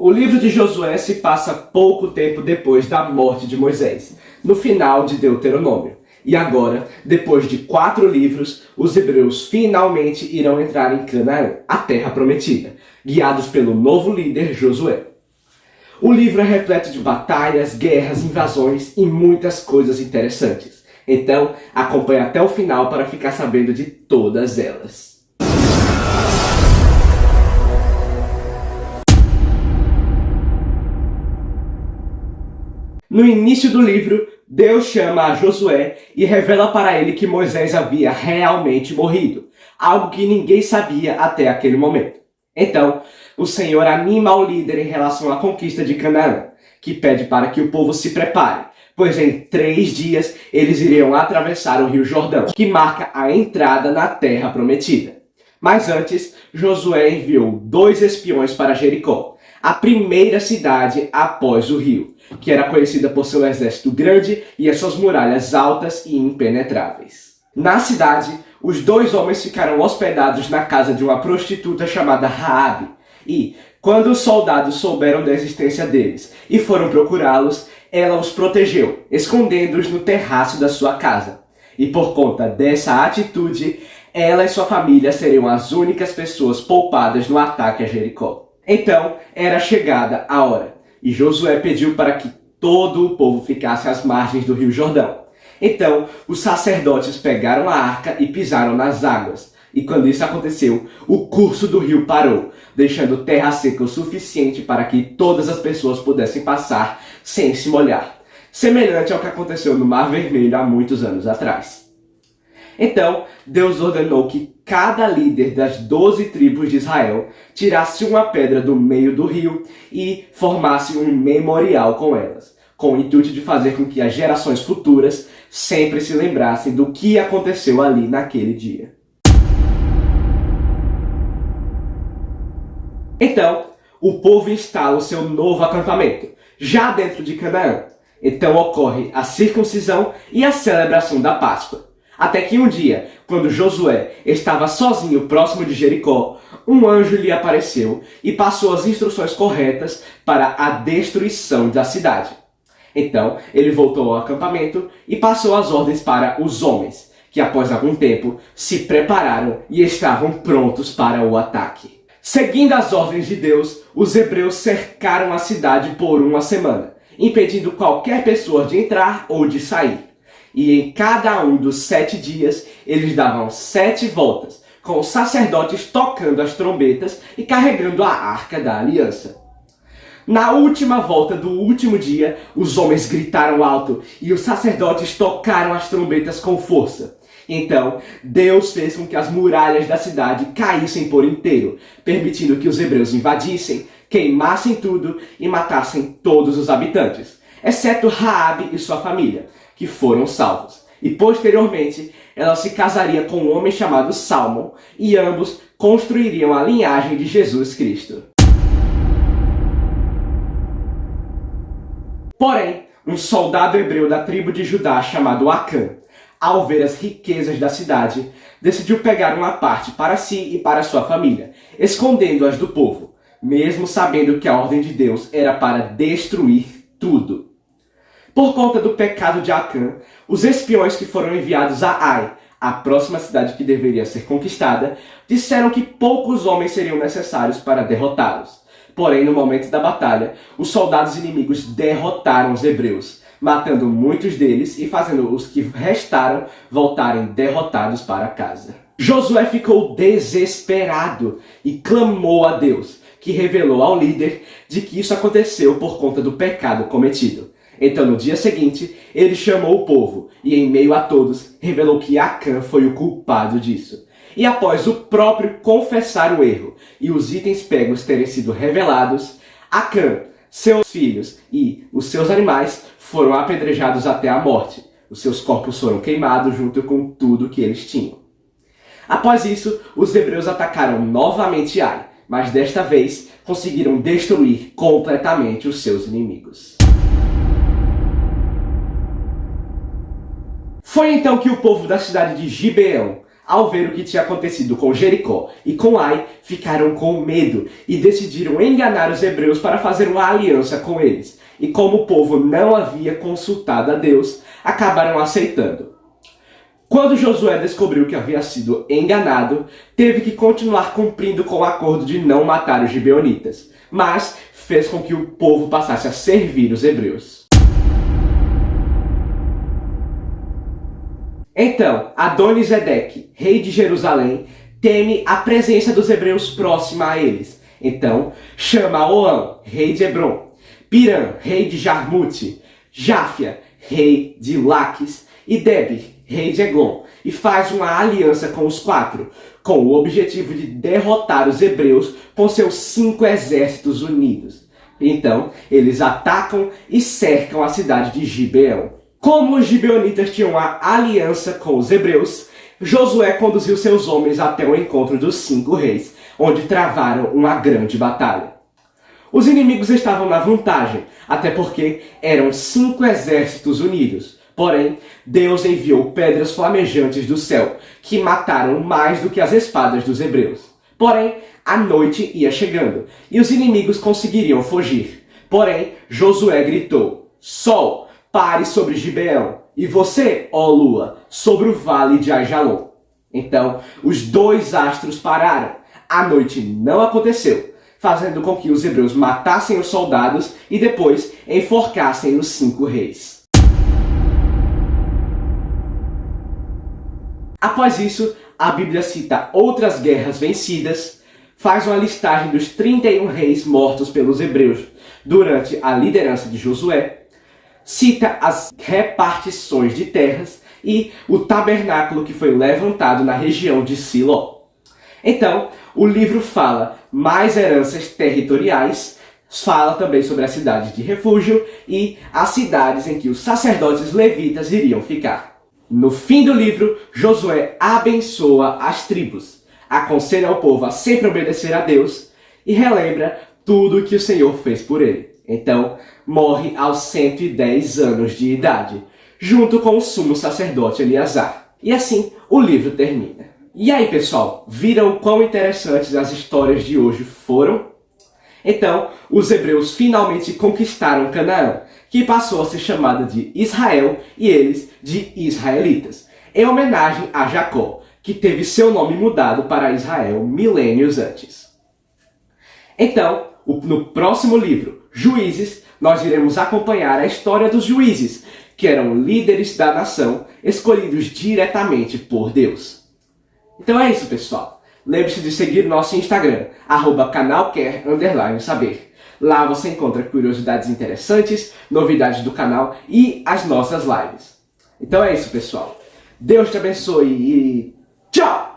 O livro de Josué se passa pouco tempo depois da morte de Moisés, no final de Deuteronômio. E agora, depois de 4 livros, os hebreus finalmente irão entrar em Canaã, a terra prometida, guiados pelo novo líder Josué. O livro é repleto de batalhas, guerras, invasões e muitas coisas interessantes. Então, acompanhe até o final para ficar sabendo de todas elas. No início do livro, Deus chama a Josué e revela para ele que Moisés havia realmente morrido, algo que ninguém sabia até aquele momento. Então, o Senhor anima o líder em relação à conquista de Canaã, que pede para que o povo se prepare, pois em 3 dias eles iriam atravessar o Rio Jordão, que marca a entrada na Terra Prometida. Mas antes, Josué enviou 2 espiões para Jericó, a primeira cidade após o rio, que era conhecida por seu exército grande e as suas muralhas altas e impenetráveis. Na cidade, os 2 homens ficaram hospedados na casa de uma prostituta chamada Raabe, e, quando os soldados souberam da existência deles e foram procurá-los, ela os protegeu, escondendo-os no terraço da sua casa. E por conta dessa atitude, ela e sua família seriam as únicas pessoas poupadas no ataque a Jericó. Então, era chegada a hora, e Josué pediu para que todo o povo ficasse às margens do Rio Jordão. Então, os sacerdotes pegaram a arca e pisaram nas águas, e quando isso aconteceu, o curso do rio parou, deixando terra seca o suficiente para que todas as pessoas pudessem passar sem se molhar, semelhante ao que aconteceu no Mar Vermelho há muitos anos atrás. Então, Deus ordenou que cada líder das 12 tribos de Israel tirasse uma pedra do meio do rio e formasse um memorial com elas, com o intuito de fazer com que as gerações futuras sempre se lembrassem do que aconteceu ali naquele dia. Então, o povo instala o seu novo acampamento, já dentro de Canaã. Então ocorre a circuncisão e a celebração da Páscoa. Até que um dia, quando Josué estava sozinho próximo de Jericó, um anjo lhe apareceu e passou as instruções corretas para a destruição da cidade. Então, ele voltou ao acampamento e passou as ordens para os homens, que após algum tempo se prepararam e estavam prontos para o ataque. Seguindo as ordens de Deus, os hebreus cercaram a cidade por 1 semana, impedindo qualquer pessoa de entrar ou de sair. E em cada um dos 7 dias, eles davam 7 voltas, com os sacerdotes tocando as trombetas e carregando a Arca da Aliança. Na última volta do último dia, os homens gritaram alto e os sacerdotes tocaram as trombetas com força. Então, Deus fez com que as muralhas da cidade caíssem por inteiro, permitindo que os hebreus invadissem, queimassem tudo e matassem todos os habitantes, exceto Raabe e sua família, que foram salvos. E posteriormente, ela se casaria com um homem chamado Salmão, e ambos construiriam a linhagem de Jesus Cristo. Porém, um soldado hebreu da tribo de Judá chamado Acã, ao ver as riquezas da cidade, decidiu pegar uma parte para si e para sua família, escondendo-as do povo, mesmo sabendo que a ordem de Deus era para destruir tudo. Por conta do pecado de Acã, os espiões que foram enviados a Ai, a próxima cidade que deveria ser conquistada, disseram que poucos homens seriam necessários para derrotá-los. Porém, no momento da batalha, os soldados inimigos derrotaram os hebreus, matando muitos deles e fazendo os que restaram voltarem derrotados para casa. Josué ficou desesperado e clamou a Deus, que revelou ao líder de que isso aconteceu por conta do pecado cometido. Então, no dia seguinte, ele chamou o povo e, em meio a todos, revelou que Acã foi o culpado disso. E após o próprio confessar o erro e os itens pegos terem sido revelados, Acã, seus filhos e os seus animais foram apedrejados até a morte. Os seus corpos foram queimados junto com tudo que eles tinham. Após isso, os hebreus atacaram novamente Ai, mas desta vez conseguiram destruir completamente os seus inimigos. Foi então que o povo da cidade de Gibeão, ao ver o que tinha acontecido com Jericó e com Ai, ficaram com medo e decidiram enganar os hebreus para fazer uma aliança com eles. E como o povo não havia consultado a Deus, acabaram aceitando. Quando Josué descobriu que havia sido enganado, teve que continuar cumprindo com o acordo de não matar os gibeonitas, mas fez com que o povo passasse a servir os hebreus. Então, Adoni-Zedeque, rei de Jerusalém, teme a presença dos hebreus próxima a eles. Então, chama Oão, rei de Hebron, Piram, rei de Jarmute, Jáfia, rei de Laques, e Debir, rei de Eglon, e faz uma aliança com os 4, com o objetivo de derrotar os hebreus com seus 5 exércitos unidos. Então, eles atacam e cercam a cidade de Gibeão. Como os gibeonitas tinham uma aliança com os hebreus, Josué conduziu seus homens até o encontro dos 5 reis, onde travaram uma grande batalha. Os inimigos estavam na vantagem, até porque eram 5 exércitos unidos. Porém, Deus enviou pedras flamejantes do céu, que mataram mais do que as espadas dos hebreus. Porém, a noite ia chegando, e os inimigos conseguiriam fugir. Porém, Josué gritou: Sol, pare sobre Gibeão, e você, ó lua, sobre o vale de Aijalon. Então, os 2 astros pararam. A noite não aconteceu, fazendo com que os hebreus matassem os soldados e depois enforcassem os 5 reis. Após isso, a Bíblia cita outras guerras vencidas, faz uma listagem dos 31 reis mortos pelos hebreus durante a liderança de Josué, cita as repartições de terras e o tabernáculo que foi levantado na região de Siló. Então, o livro fala mais heranças territoriais, fala também sobre a cidade de refúgio e as cidades em que os sacerdotes levitas iriam ficar. No fim do livro, Josué abençoa as tribos, aconselha ao povo a sempre obedecer a Deus e relembra tudo o que o Senhor fez por ele. Então, morre aos 110 anos de idade, junto com o sumo sacerdote Eleazar. E assim, o livro termina. E aí, pessoal, viram quão interessantes as histórias de hoje foram? Então, os hebreus finalmente conquistaram Canaã, que passou a ser chamada de Israel e eles de israelitas, em homenagem a Jacó, que teve seu nome mudado para Israel milênios antes. Então, no próximo livro, Juízes, nós iremos acompanhar a história dos juízes, que eram líderes da nação, escolhidos diretamente por Deus. Então é isso, pessoal. Lembre-se de seguir nosso Instagram, @canalquer_saber. Lá você encontra curiosidades interessantes, novidades do canal e as nossas lives. Então é isso, pessoal. Deus te abençoe e tchau!